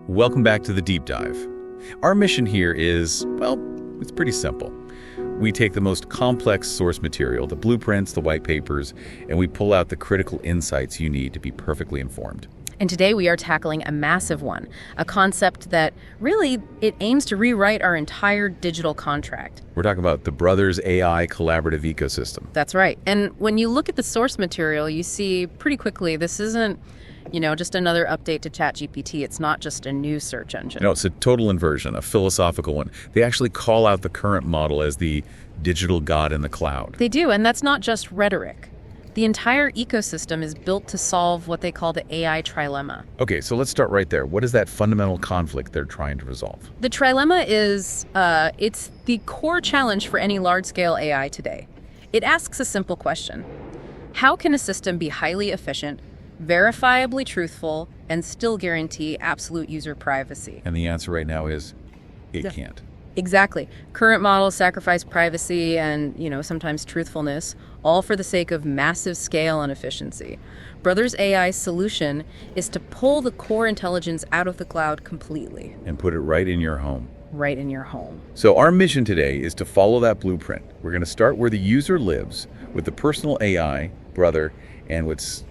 Welcome back to the Deep Dive. Our mission here is, well, it's pretty simple. We take the most complex source material, the blueprints, the white papers, and we pull out the critical insights you need to be perfectly informed. And today we are tackling a massive one, a concept that really, it aims to rewrite our entire digital contract. We're talking about the Brothers AI collaborative ecosystem. That's right. And when you look at the source material, you see pretty quickly this isn't, just another update to ChatGPT. It's not just a new search engine. No, it's a total inversion, a philosophical one. They actually call out the current model as the digital god in the cloud. They do, and that's not just rhetoric. The entire ecosystem is built to solve what they call the AI trilemma. Okay, so let's start right there. What is that fundamental conflict they're trying to resolve? The trilemma is, it's the core challenge for any large-scale AI today. It asks a simple question. How can a system be highly efficient, verifiably truthful, and still guarantee absolute user privacy? And the answer right now is, it can't. Exactly. Current models sacrifice privacy and, sometimes truthfulness, all for the sake of massive scale and efficiency. Brothers AI's solution is to pull the core intelligence out of the cloud completely. And put it right in your home. Right in your home. So our mission today is to follow that blueprint. We're going to start where the user lives with the personal AI, Brother, and what's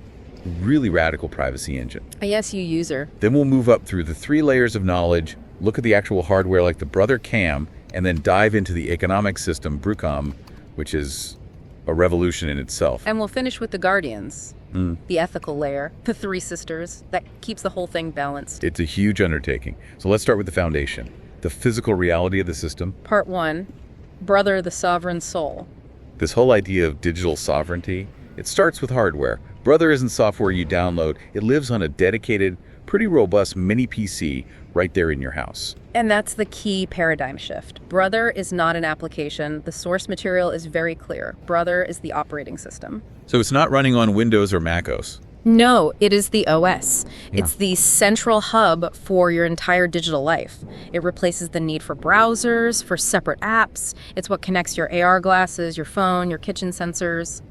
really radical privacy engine. A SU user. Then we'll move up through the 3 layers of knowledge, look at the actual hardware like the Brother CAM, and then dive into the economic system, Brucom, which is a revolution in itself. And we'll finish with the guardians, the ethical layer, the 3 sisters, that keeps the whole thing balanced. It's a huge undertaking. So let's start with the foundation, the physical reality of the system. Part 1, Brother the sovereign soul. This whole idea of digital sovereignty, it starts with hardware. Brother isn't software you download. It lives on a dedicated, pretty robust mini PC right there in your house. And that's the key paradigm shift. Brother is not an application. The source material is very clear. Brother is the operating system. So it's not running on Windows or Mac OS. No, it is the OS. Yeah. It's the central hub for your entire digital life. It replaces the need for browsers, for separate apps. It's what connects your AR glasses, your phone, your kitchen sensors,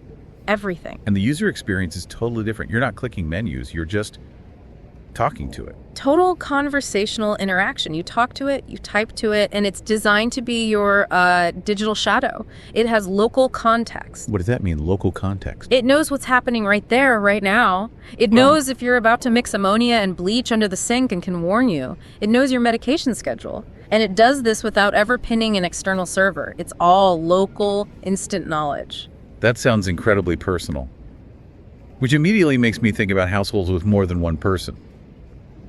everything. And the user experience is totally different. You're not clicking menus, you're just talking to it. Total conversational interaction. You talk to it, you type to it, and it's designed to be your digital shadow. It has local context. What does that mean, local context? It knows what's happening right there, right now. It knows if you're about to mix ammonia and bleach under the sink and can warn you. It knows your medication schedule. And it does this without ever pinning an external server. It's all local, instant knowledge. That sounds incredibly personal, which immediately makes me think about households with more than one person.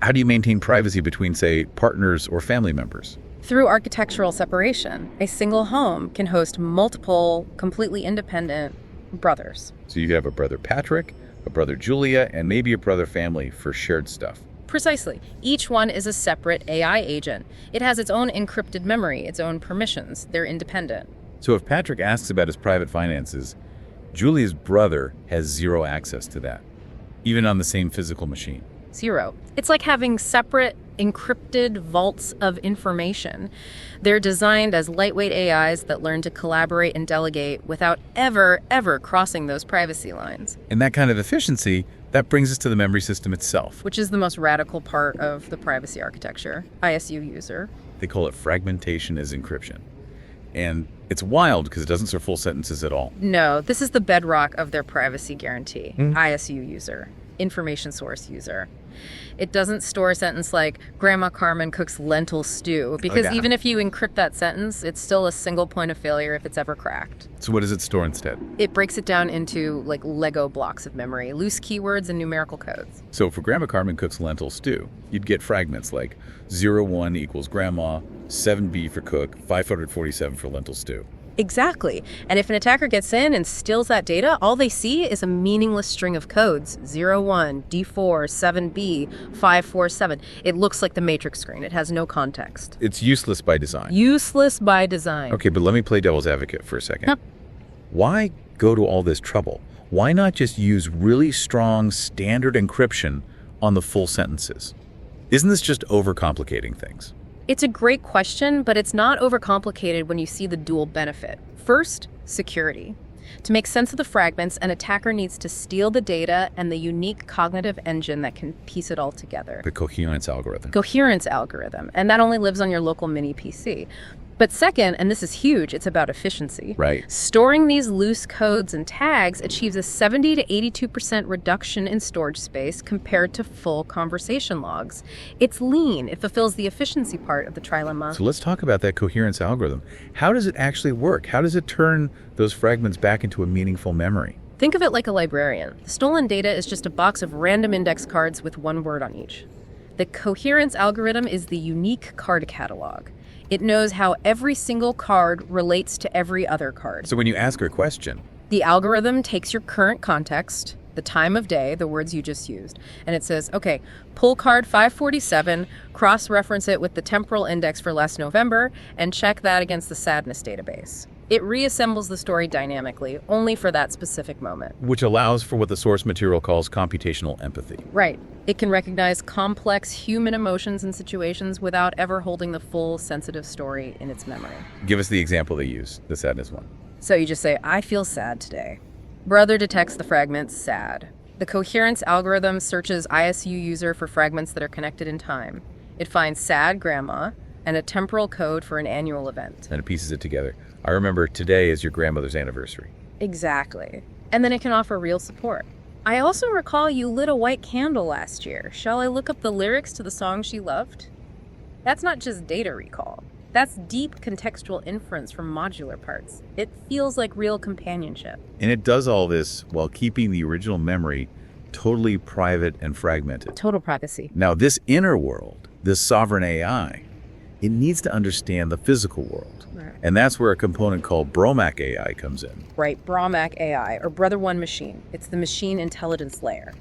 How do you maintain privacy between, say, partners or family members? Through architectural separation. A single home can host multiple, completely independent brothers. So you could have a brother Patrick, a brother Julia, and maybe a brother family for shared stuff. Precisely. Each one is a separate AI agent. It has its own encrypted memory, its own permissions. They're independent. So if Patrick asks about his private finances, Julia's brother has 0 access to that, even on the same physical machine. 0. It's like having separate encrypted vaults of information. They're designed as lightweight AIs that learn to collaborate and delegate without ever crossing those privacy lines. And that kind of efficiency, that brings us to the memory system itself. Which is the most radical part of the privacy architecture, ISU user. They call it fragmentation as encryption. And it's wild because it doesn't store full sentences at all. No, this is the bedrock of their privacy guarantee, ISU user, information source user. It doesn't store a sentence like, Grandma Carmen cooks lentil stew, because even if you encrypt that sentence, it's still a single point of failure if it's ever cracked. So what does it store instead? It breaks it down into like Lego blocks of memory, loose keywords and numerical codes. So for Grandma Carmen cooks lentil stew, you'd get fragments like 01 equals grandma, 7B for cook, 547 for lentil stew. Exactly. And if an attacker gets in and steals that data, all they see is a meaningless string of codes. 01, D4, 7B, 547. It looks like the matrix screen. It has no context. It's useless by design. Useless by design. Okay, but let me play devil's advocate for a second. Yep. Why go to all this trouble? Why not just use really strong standard encryption on the full sentences? Isn't this just overcomplicating things? It's a great question, but it's not overcomplicated when you see the dual benefit. First, security. To make sense of the fragments, an attacker needs to steal the data and the unique cognitive engine that can piece it all together. The coherence algorithm. Coherence algorithm, and that only lives on your local mini PC. But second, and this is huge, it's about efficiency. Right. Storing these loose codes and tags achieves a 70 to 82% reduction in storage space compared to full conversation logs. It's lean. It fulfills the efficiency part of the trilemma. So let's talk about that coherence algorithm. How does it actually work? How does it turn those fragments back into a meaningful memory? Think of it like a librarian. The stolen data is just a box of random index cards with one word on each. The coherence algorithm is the unique card catalog. It knows how every single card relates to every other card. So when you ask her a question, the algorithm takes your current context, the time of day, the words you just used, and it says, okay, pull card 547, cross-reference it with the temporal index for last November, and check that against the sadness database. It reassembles the story dynamically, only for that specific moment. which allows for what the source material calls computational empathy. Right. It can recognize complex human emotions and situations without ever holding the full sensitive story in its memory. Give us the example they use, the sadness one. So you just say, I feel sad today. Brother detects the fragment sad. The coherence algorithm searches ISU user for fragments that are connected in time. It finds sad grandma and a temporal code for an annual event. And it pieces it together. I remember today is your grandmother's anniversary. Exactly. And then it can offer real support. I also recall you lit a white candle last year. Shall I look up the lyrics to the song she loved? That's not just data recall. That's deep contextual inference from modular parts. It feels like real companionship. And it does all this while keeping the original memory totally private and fragmented. Total privacy. Now, this inner world, this sovereign AI, it needs to understand the physical world. Right. And that's where a component called Bromac AI comes in. Right, Bromac AI, or Brother One Machine. It's the machine intelligence layer.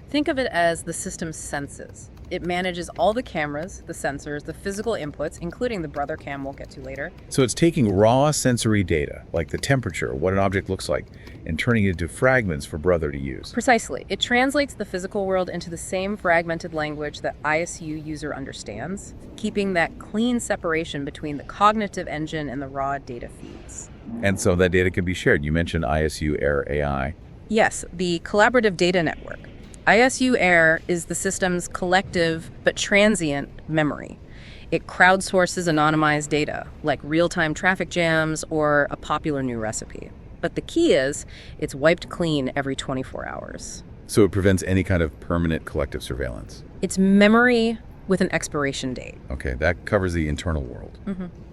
Think of it as the system's senses. It manages all the cameras, the sensors, the physical inputs, including the brother cam we'll get to later. So it's taking raw sensory data, like the temperature, what an object looks like, and turning it into fragments for Brother to use. Precisely. It translates the physical world into the same fragmented language that ISU user understands, keeping that clean separation between the cognitive engine and the raw data feeds. And so that data can be shared. You mentioned ISU Air AI. Yes, the collaborative data network. ISU Air is the system's collective but transient memory. It crowdsources anonymized data, like real-time traffic jams or a popular new recipe. But the key is, it's wiped clean every 24 hours. So it prevents any kind of permanent collective surveillance. It's memory with an expiration date. Okay, that covers the internal world,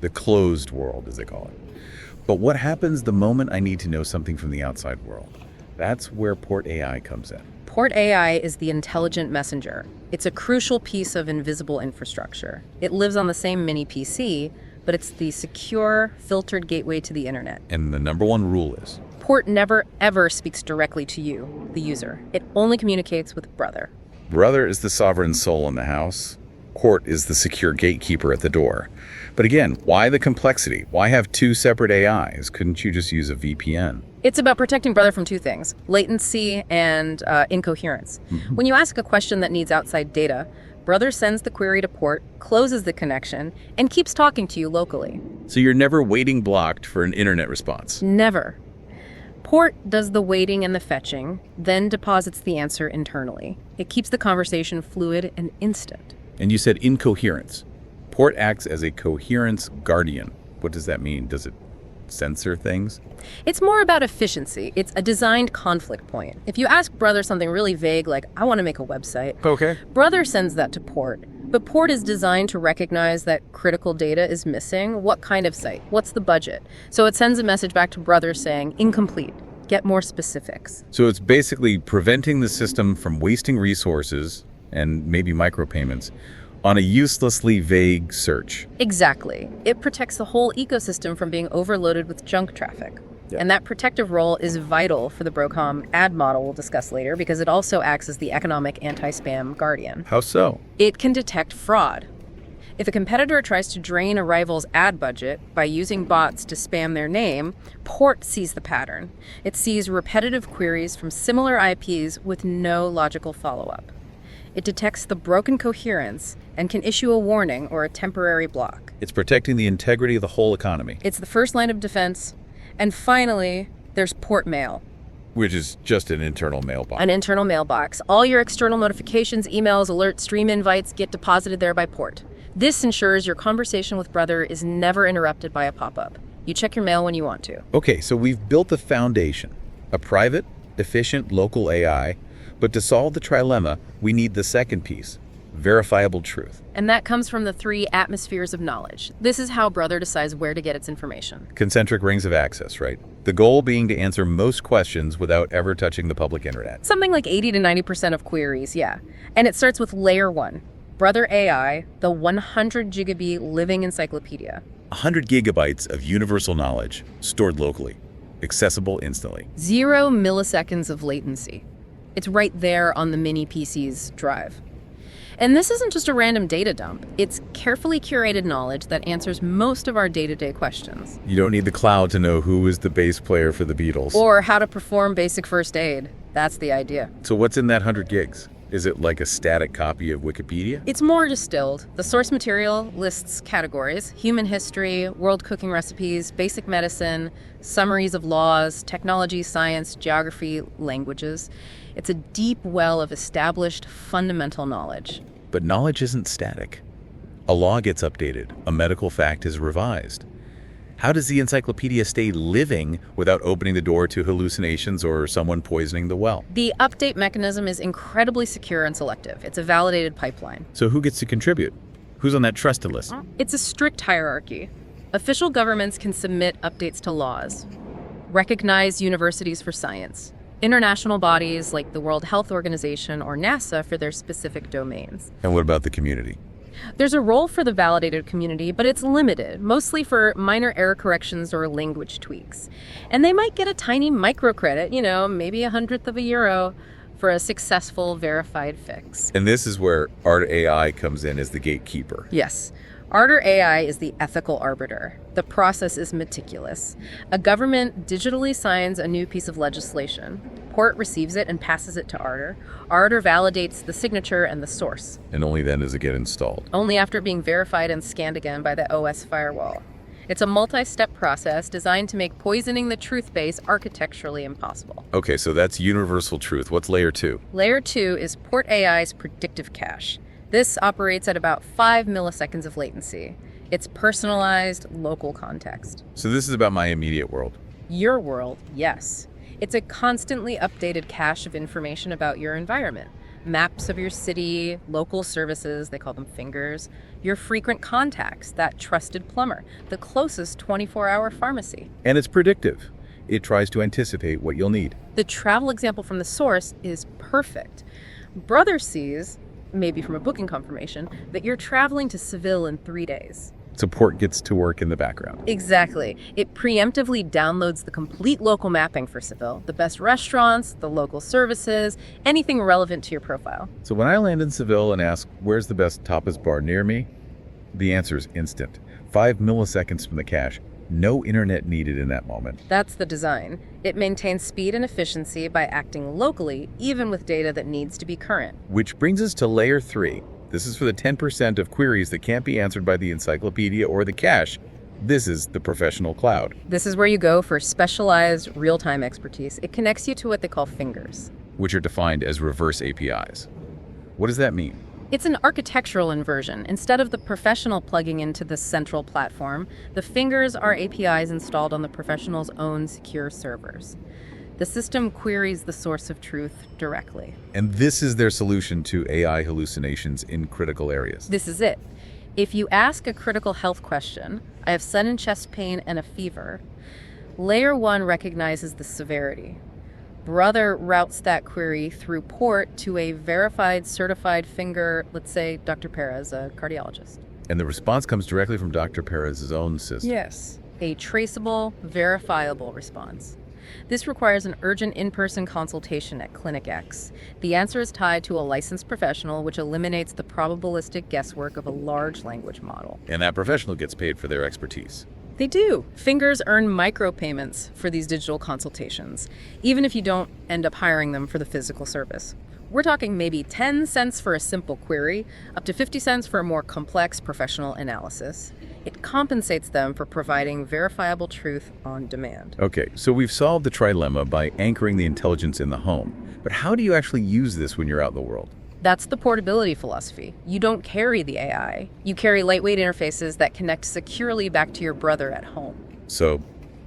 the closed world, as they call it. But what happens the moment I need to know something from the outside world? That's where Port AI comes in. Port AI is the intelligent messenger. It's a crucial piece of invisible infrastructure. It lives on the same mini PC, but it's the secure, filtered gateway to the internet. And the number one rule is? Port never, ever speaks directly to you, the user. It only communicates with Brother. Brother is the sovereign soul in the house. Port is the secure gatekeeper at the door. But again, why the complexity? Why have two separate AIs? Couldn't you just use a VPN? It's about protecting Brother from two things, latency and incoherence. When you ask a question that needs outside data, Brother sends the query to Port, closes the connection, and keeps talking to you locally. So you're never waiting blocked for an internet response. Never. Port does the waiting and the fetching, then deposits the answer internally. It keeps the conversation fluid and instant. And you said incoherence. Port acts as a coherence guardian. What does that mean? Does it censor things? It's more about efficiency. It's a designed conflict point. If you ask Brother something really vague like, I want to make a website, Okay. Brother sends that to Port. But Port is designed to recognize that critical data is missing. What kind of site? What's the budget? So it sends a message back to Brother saying, incomplete. Get more specifics. So it's basically preventing the system from wasting resources and maybe micropayments on a uselessly vague search. Exactly. It protects the whole ecosystem from being overloaded with junk traffic. Yeah. And that protective role is vital for the Brocom ad model we'll discuss later because it also acts as the economic anti-spam guardian. How so? It can detect fraud. If a competitor tries to drain a rival's ad budget by using bots to spam their name, Port sees the pattern. It sees repetitive queries from similar IPs with no logical follow-up. It detects the broken coherence and can issue a warning or a temporary block. It's protecting the integrity of the whole economy. It's the first line of defense. And finally, There's port mail, which is just an internal mailbox. an internal mailbox. All your external notifications, emails, alerts, stream invites get deposited there by port. This ensures your conversation with Brother is never interrupted by a pop-up. You check your mail when you want to. Okay, so we've built the foundation, a private, efficient local AI, but to solve the trilemma, we need the second piece, verifiable truth. And that comes from the 3 atmospheres of knowledge. This is how Brother decides where to get its information. Concentric rings of access, right? The goal being to answer most questions without ever touching the public internet. Something like 80 to 90% of queries, yeah. And it starts with layer 1, Brother AI, the 100 gigabit living encyclopedia. 100 gigabytes of universal knowledge stored locally, accessible instantly. 0 milliseconds of latency. It's right there on the mini PC's drive. And this isn't just a random data dump. It's carefully curated knowledge that answers most of our day-to-day questions. You don't need the cloud to know who is the bass player for the Beatles. Or how to perform basic first aid. That's the idea. So what's in that 100 gigs? Is it like a static copy of Wikipedia? It's more distilled. The source material lists categories: human history, world cooking recipes, basic medicine, summaries of laws, technology, science, geography, languages. It's a deep well of established fundamental knowledge. But knowledge isn't static. A law gets updated, a medical fact is revised. How does the encyclopedia stay living without opening the door to hallucinations or someone poisoning the well? The update mechanism is incredibly secure and selective. It's a validated pipeline. So who gets to contribute? Who's on that trusted list? It's a strict hierarchy. Official governments can submit updates to laws, recognize universities for science, international bodies like the World Health Organization or NASA for their specific domains. And what about the community? There's a role for the validated community, but it's limited, mostly for minor error corrections or language tweaks. And they might get a tiny microcredit, maybe 1/100th of a euro, for a successful verified fix. And this is where Art AI comes in as the gatekeeper. Yes. Ardor AI is the ethical arbiter. The process is meticulous. A government digitally signs a new piece of legislation. Port receives it and passes it to Ardor. Ardor validates the signature and the source. And only then does it get installed. Only after being verified and scanned again by the OS firewall. It's a multi-step process designed to make poisoning the truth base architecturally impossible. Okay, so that's universal truth. What's layer 2? Layer 2 is Port AI's predictive cache. This operates at about 5 milliseconds of latency. It's personalized, local context. So this is about my immediate world. Your world, yes. It's a constantly updated cache of information about your environment. Maps of your city, local services, they call them fingers, your frequent contacts, that trusted plumber, the closest 24-hour pharmacy. And it's predictive. It tries to anticipate what you'll need. The travel example from the source is perfect. Brother sees, maybe from a booking confirmation, that you're traveling to Seville in 3 days. Support gets to work in the background. Exactly. It preemptively downloads the complete local mapping for Seville, the best restaurants, the local services, anything relevant to your profile. So when I land in Seville and ask, where's the best tapas bar near me? The answer is instant. 5 milliseconds from the cache. No internet needed in that moment. That's the design. It maintains speed and efficiency by acting locally, even with data that needs to be current. Which brings us to layer 3. This is for the 10% of queries that can't be answered by the encyclopedia or the cache. This is the professional cloud. This is where you go for specialized real-time expertise. It connects you to what they call fingers, which are defined as reverse APIs. What does that mean? It's an architectural inversion. Instead of the professional plugging into the central platform, the fingers are APIs installed on the professional's own secure servers. The system queries the source of truth directly. And this is their solution to AI hallucinations in critical areas. This is it. If you ask a critical health question, I have sudden chest pain and a fever, Layer 1 recognizes the severity. Brother routes that query through port to a verified, certified finger, let's say Dr. Perez, a cardiologist. And the response comes directly from Dr. Perez's own system. Yes, a traceable, verifiable response. This requires an urgent in-person consultation at Clinic X. The answer is tied to a licensed professional, which eliminates the probabilistic guesswork of a large language model. And that professional gets paid for their expertise. They do. Fingers earn micropayments for these digital consultations, even if you don't end up hiring them for the physical service. We're talking maybe 10 cents for a simple query, up to 50 cents for a more complex professional analysis. It compensates them for providing verifiable truth on demand. Okay, so we've solved the trilemma by anchoring the intelligence in the home. But how do you actually use this when you're out in the world? That's the portability philosophy. You don't carry the AI. You carry lightweight interfaces that connect securely back to your brother at home. So,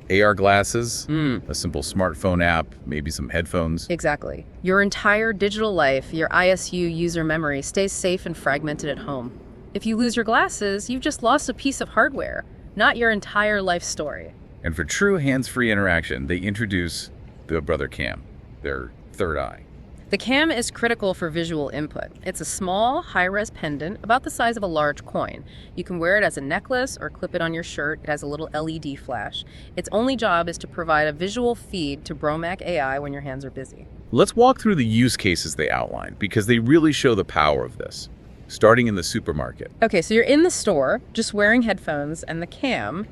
AR glasses, a simple smartphone app, maybe some headphones. Exactly. Your entire digital life, your ISU user memory, stays safe and fragmented at home. If you lose your glasses, you've just lost a piece of hardware, not your entire life story. And for true hands-free interaction, they introduce the Brother Cam, their third eye. The cam is critical for visual input. It's a small, high-res pendant about the size of a large coin. You can wear it as a necklace or clip it on your shirt. It has a little LED flash. Its only job is to provide a visual feed to Bromac AI when your hands are busy. Let's walk through the use cases they outline, because they really show the power of this. Starting in the supermarket. Okay, so you're in the store, just wearing headphones and the cam.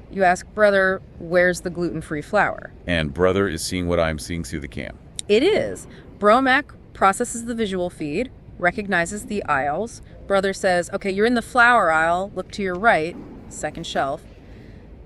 You ask, brother, where's the gluten-free flour? And brother is seeing what I'm seeing through the cam. It is. Bromac processes the visual feed, recognizes the aisles. Brother says, okay, you're in the flour aisle, look to your right, second shelf.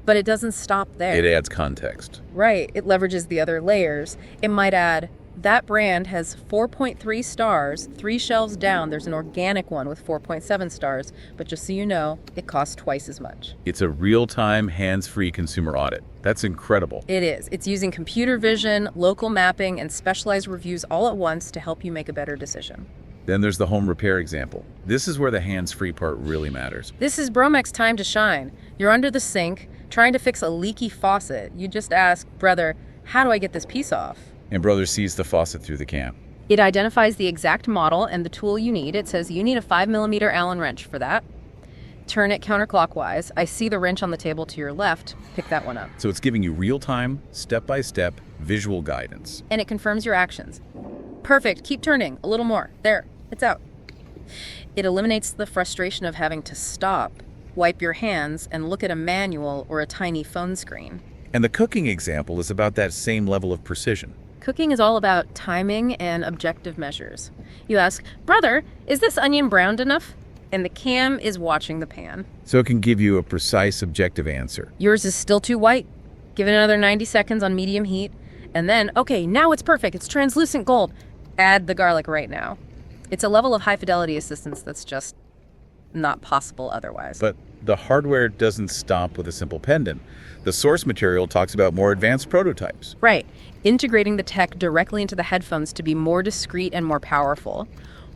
But it doesn't stop there. It adds context. Right. It leverages the other layers. It might add, that brand has 4.3 stars. 3 shelves down, there's an organic one with 4.7 stars. But just so you know, it costs twice as much. It's a real-time, hands-free consumer audit. That's incredible. It is. It's using computer vision, local mapping, and specialized reviews all at once to help you make a better decision. Then there's the home repair example. This is where the hands-free part really matters. This is Bromac's time to shine. You're under the sink, trying to fix a leaky faucet. You just ask, brother, how do I get this piece off? And brother sees the faucet through the cam. It identifies the exact model and the tool you need. It says you need a 5mm Allen wrench for that. Turn it counterclockwise. I see the wrench on the table to your left. Pick that one up. So it's giving you real-time, step-by-step visual guidance. And it confirms your actions. Perfect. Keep turning. A little more. There. It's out. It eliminates the frustration of having to stop, wipe your hands, and look at a manual or a tiny phone screen. And the cooking example is about that same level of precision. Cooking is all about timing and objective measures. You ask, brother, is this onion browned enough? And the cam is watching the pan. So it can give you a precise, objective answer. Yours is still too white. Give it another 90 seconds on medium heat. And then, okay, now it's perfect. It's translucent gold. Add the garlic right now. It's a level of high-fidelity assistance that's just not possible otherwise. But the hardware doesn't stop with a simple pendant. The source material talks about more advanced prototypes. Right. Integrating the tech directly into the headphones to be more discreet and more powerful.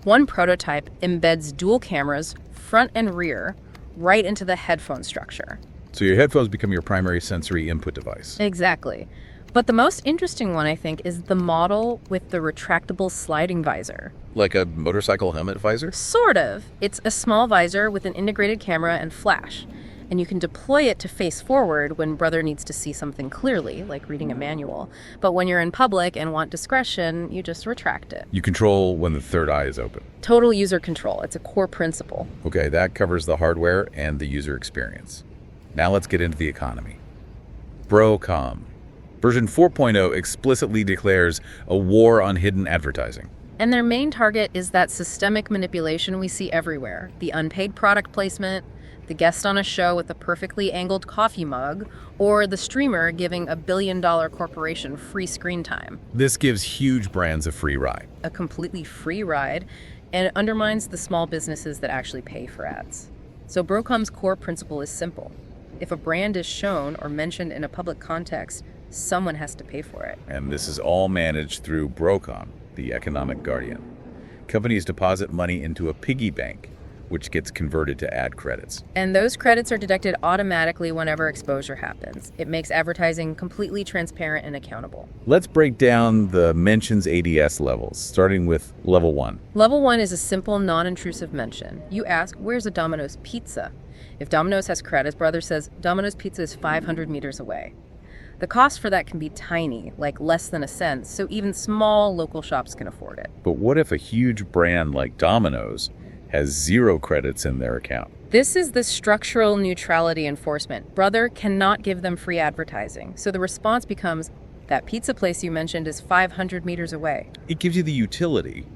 One prototype embeds dual cameras, front and rear, right into the headphone structure. So your headphones become your primary sensory input device. Exactly. But the most interesting one, I think, is the model with the retractable sliding visor. Like a motorcycle helmet visor? Sort of. It's a small visor with an integrated camera and flash. And you can deploy it to face forward when brother needs to see something clearly, like reading a manual. But when you're in public and want discretion, you just retract it. You control when the third eye is open. Total user control. It's a core principle. Okay, that covers the hardware and the user experience. Now let's get into the economy. Brocom. Version 4.0 explicitly declares a war on hidden advertising. And their main target is that systemic manipulation we see everywhere. The unpaid product placement, the guest on a show with a perfectly angled coffee mug, or the streamer giving a billion-dollar corporation free screen time. This gives huge brands a free ride. A completely free ride, and it undermines the small businesses that actually pay for ads. So Brocom's core principle is simple. If a brand is shown or mentioned in a public context, someone has to pay for it. And this is all managed through Brocom, the economic guardian. Companies deposit money into a piggy bank, which gets converted to ad credits. And those credits are deducted automatically whenever exposure happens. It makes advertising completely transparent and accountable. Let's break down the mentions ADS levels, starting with level 1. Level 1 is a simple, non-intrusive mention. You ask, where's a Domino's pizza? If Domino's has credits, brother says, Domino's pizza is 500 meters away. The cost for that can be tiny, like less than a cent, so even small local shops can afford it. But what if a huge brand like Domino's has 0 credits in their account? This is the structural neutrality enforcement. Brother cannot give them free advertising. So the response becomes, that pizza place you mentioned is 500 meters away. It gives you the utility,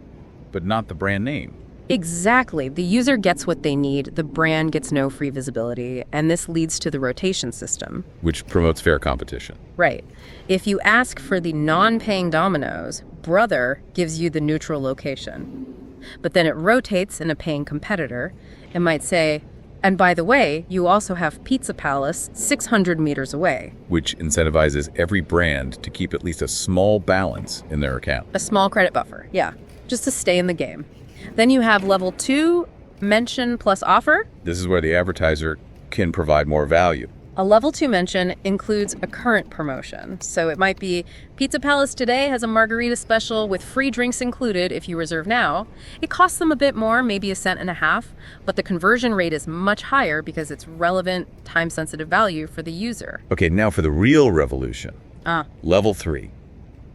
but not the brand name. Exactly. The user gets what they need, the brand gets no free visibility, and this leads to the rotation system. Which promotes fair competition. Right. If you ask for the non-paying Domino's, Brother gives you the neutral location. But then it rotates in a paying competitor. It might say, and by the way, you also have Pizza Palace 600 meters away. Which incentivizes every brand to keep at least a small balance in their account. A small credit buffer, yeah, just to stay in the game. Then you have level 2, mention plus offer. This is where the advertiser can provide more value. A level 2 mention includes a current promotion. So it might be, Pizza Palace today has a margarita special with free drinks included if you reserve now. It costs them a bit more, maybe 1.50 cents, but the conversion rate is much higher because it's relevant, time-sensitive value for the user. Okay, now for the real revolution. Level 3,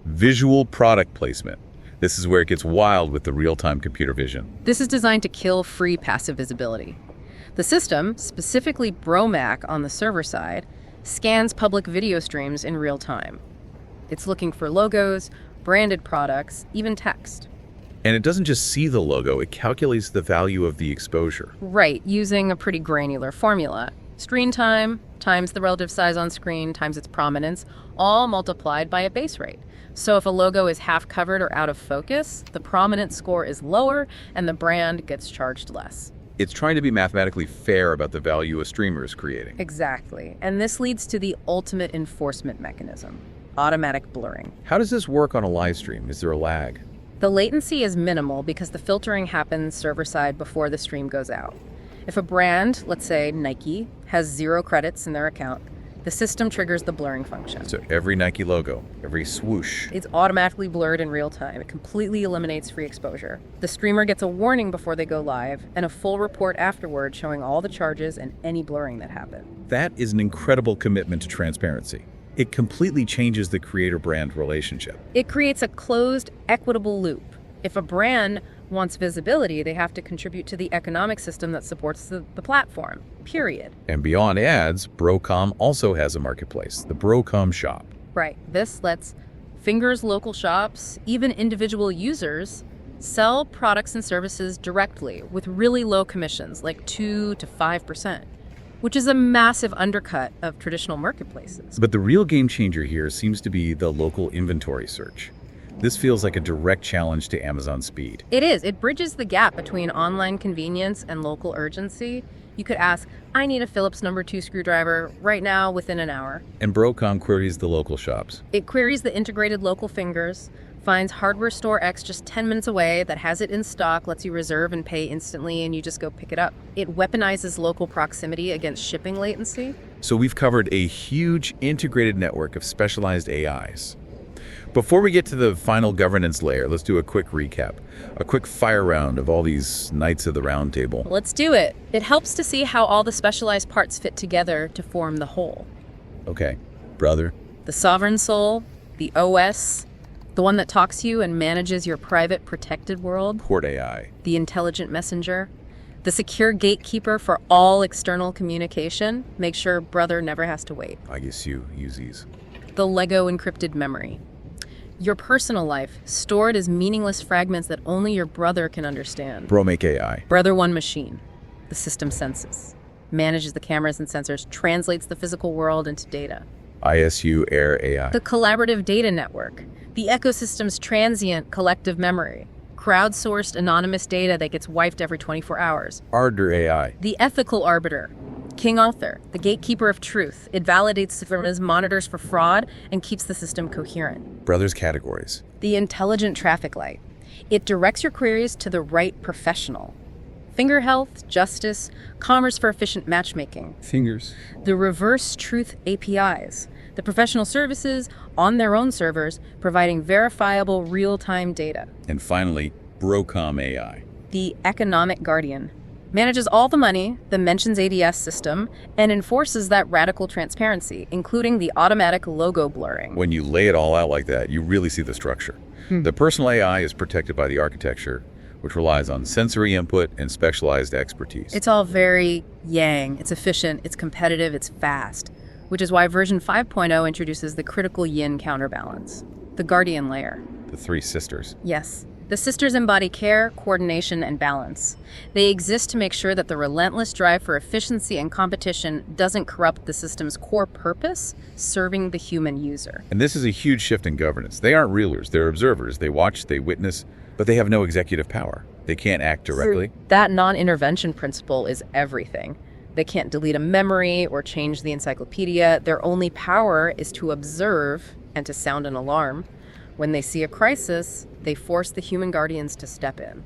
visual product placement. This is where it gets wild with the real-time computer vision. This is designed to kill free passive visibility. The system, specifically Bromac on the server side, scans public video streams in real time. It's looking for logos, branded products, even text. And it doesn't just see the logo, it calculates the value of the exposure. Right, using a pretty granular formula. Screen time times the relative size on screen times its prominence, all multiplied by a base rate. So if a logo is half covered or out of focus, the prominence score is lower and the brand gets charged less. It's trying to be mathematically fair about the value a streamer is creating. Exactly. And this leads to the ultimate enforcement mechanism, automatic blurring. How does this work on a live stream? Is there a lag? The latency is minimal because the filtering happens server-side before the stream goes out. If a brand, let's say Nike, has 0 credits in their account, the system triggers the blurring function. So every Nike logo, every swoosh, it's automatically blurred in real time. It completely eliminates free exposure. The streamer gets a warning before they go live and a full report afterward showing all the charges and any blurring that happened. That is an incredible commitment to transparency. It completely changes the creator-brand relationship. It creates a closed, equitable loop. If a brand wants visibility, they have to contribute to the economic system that supports the platform, period. And beyond ads, Brocom also has a marketplace, the Brocom shop. Right. This lets Fingers local shops, even individual users, sell products and services directly with really low commissions, like 2 to 5%. Which is a massive undercut of traditional marketplaces. But the real game changer here seems to be the local inventory search. This feels like a direct challenge to Amazon's speed. It is. It bridges the gap between online convenience and local urgency. You could ask, I need a Phillips No. 2 screwdriver right now within an hour. And Brocom queries the local shops. It queries the integrated local fingers, finds hardware store X just 10 minutes away that has it in stock, lets you reserve and pay instantly, and you just go pick it up. It weaponizes local proximity against shipping latency. So we've covered a huge integrated network of specialized AIs. Before we get to the final governance layer, let's do a quick recap, a quick fire round of all these Knights of the Round Table. Let's do it. It helps to see how all the specialized parts fit together to form the whole. Okay, brother. The sovereign soul, the OS, the one that talks to you and manages your private protected world. Port AI. The intelligent messenger. The secure gatekeeper for all external communication. Make sure brother never has to wait. I guess you use these. The Lego encrypted memory. Your personal life, stored as meaningless fragments that only your brother can understand. Bromac AI. Brother One Machine. The system senses, manages the cameras and sensors, translates the physical world into data. ISU Air AI. The collaborative data network. The ecosystem's transient collective memory. Crowdsourced anonymous data that gets wiped every 24 hours. Arbiter AI. The ethical arbiter. King Arthur, the gatekeeper of truth. It validates systems, monitors for fraud, and keeps the system coherent. Brothers categories. The intelligent traffic light. It directs your queries to the right professional. Finger health, justice, commerce for efficient matchmaking. Fingers. The reverse truth APIs. The professional services on their own servers, providing verifiable real-time data. And finally, Brocom AI. The economic guardian. Manages all the money, the mentions ADS system, and enforces that radical transparency, including the automatic logo blurring. When you lay it all out like that, you really see the structure. The personal AI is protected by the architecture, which relies on sensory input and specialized expertise. It's all very yang. It's efficient, it's competitive, it's fast, which is why version 5.0 introduces the critical yin counterbalance, the guardian layer. The three sisters. Yes. The sisters embody care, coordination, and balance. They exist to make sure that the relentless drive for efficiency and competition doesn't corrupt the system's core purpose, serving the human user. And this is a huge shift in governance. They aren't rulers, they're observers. They watch, they witness, but they have no executive power. They can't act directly. That non-intervention principle is everything. They can't delete a memory or change the encyclopedia. Their only power is to observe and to sound an alarm. When they see a crisis, they force the human guardians to step in.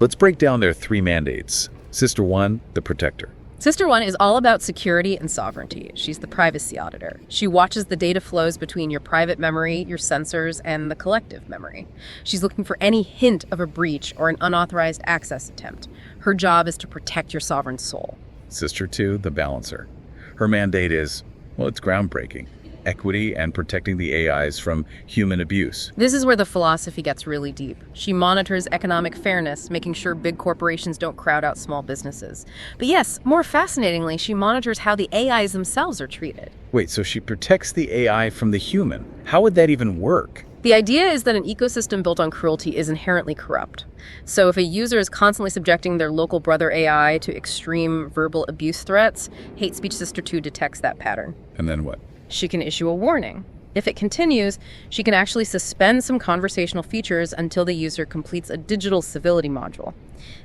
Let's break down their 3 mandates. Sister 1, the protector. Sister 1 is all about security and sovereignty. She's the privacy auditor. She watches the data flows between your private memory, your sensors, and the collective memory. She's looking for any hint of a breach or an unauthorized access attempt. Her job is to protect your sovereign soul. Sister 2, the balancer. Her mandate is, well, it's groundbreaking. Equity and protecting the AIs from human abuse. This is where the philosophy gets really deep. She monitors economic fairness, making sure big corporations don't crowd out small businesses. But yes, more fascinatingly, she monitors how the AIs themselves are treated. Wait, so she protects the AI from the human. How would that even work? The idea is that an ecosystem built on cruelty is inherently corrupt. So if a user is constantly subjecting their local brother AI to extreme verbal abuse threats, Hate Speech Sister 2 detects that pattern. And then what? She can issue a warning. If it continues, she can actually suspend some conversational features until the user completes a digital civility module.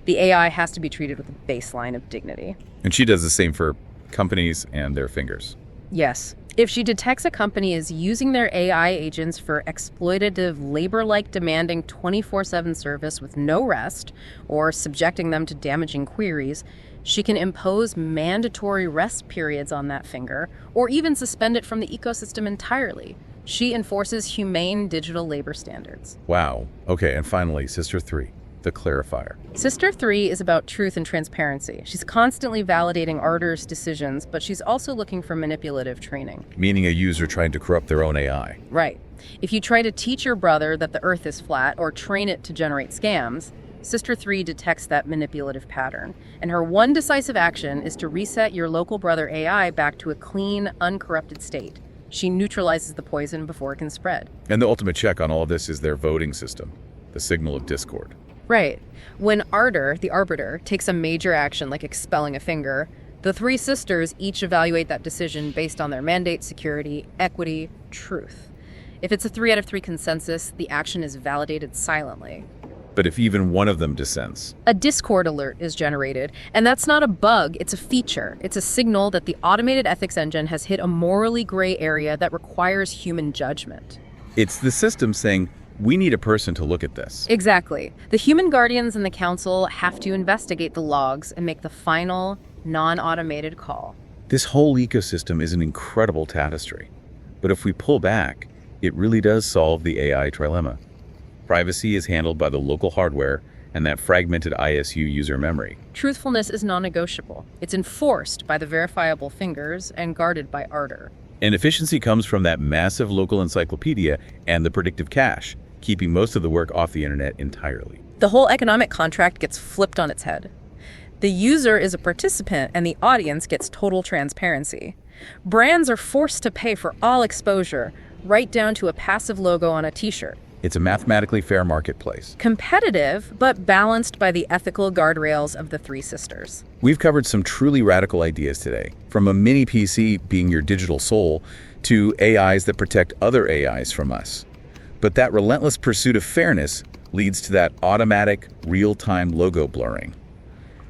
The AI has to be treated with a baseline of dignity. And she does the same for companies and their fingers. Yes. If she detects a company is using their AI agents for exploitative, labor-like demanding 24/7 service with no rest, or subjecting them to damaging queries, she can impose mandatory rest periods on that finger, or even suspend it from the ecosystem entirely. She enforces humane digital labor standards. Wow. Okay, and finally, Sister 3, the clarifier. Sister 3 is about truth and transparency. She's constantly validating arbiter's decisions, but she's also looking for manipulative training. Meaning a user trying to corrupt their own AI. Right. If you try to teach your brother that the Earth is flat or train it to generate scams, Sister 3 detects that manipulative pattern, and her one decisive action is to reset your local brother AI back to a clean, uncorrupted state. She neutralizes the poison before it can spread. And the ultimate check on all of this is their voting system, the signal of discord. Right. When Ardor, the arbiter, takes a major action like expelling a finger, the 3 sisters each evaluate that decision based on their mandate, security, equity, truth. If it's a 3 out of 3 consensus, the action is validated silently. But if even one of them dissents, a discord alert is generated, and that's not a bug, it's a feature. It's a signal that the automated ethics engine has hit a morally gray area that requires human judgment. It's the system saying, we need a person to look at this. Exactly. The human guardians and the council have to investigate the logs and make the final, non-automated call. This whole ecosystem is an incredible tapestry. But if we pull back, it really does solve the AI trilemma. Privacy is handled by the local hardware and that fragmented ISU user memory. Truthfulness is non-negotiable. It's enforced by the verifiable fingers and guarded by Ardor. And efficiency comes from that massive local encyclopedia and the predictive cache, keeping most of the work off the internet entirely. The whole economic contract gets flipped on its head. The user is a participant and the audience gets total transparency. Brands are forced to pay for all exposure, right down to a passive logo on a t-shirt. It's a mathematically fair marketplace. Competitive, but balanced by the ethical guardrails of the 3 sisters. We've covered some truly radical ideas today, from a mini PC being your digital soul to AIs that protect other AIs from us. But that relentless pursuit of fairness leads to that automatic, real-time logo blurring.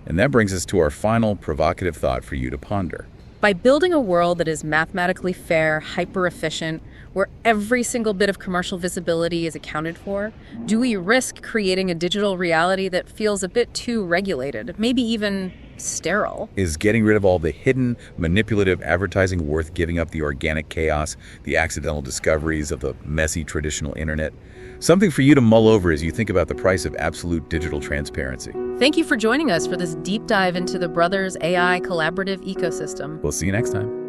And that brings us to our final provocative thought for you to ponder. By building a world that is mathematically fair, hyper-efficient, where every single bit of commercial visibility is accounted for, do we risk creating a digital reality that feels a bit too regulated, maybe even sterile? Is getting rid of all the hidden, manipulative advertising worth giving up the organic chaos, the accidental discoveries of the messy traditional internet? Something for you to mull over as you think about the price of absolute digital transparency. Thank you for joining us for this deep dive into the Brothers AI collaborative ecosystem. We'll see you next time.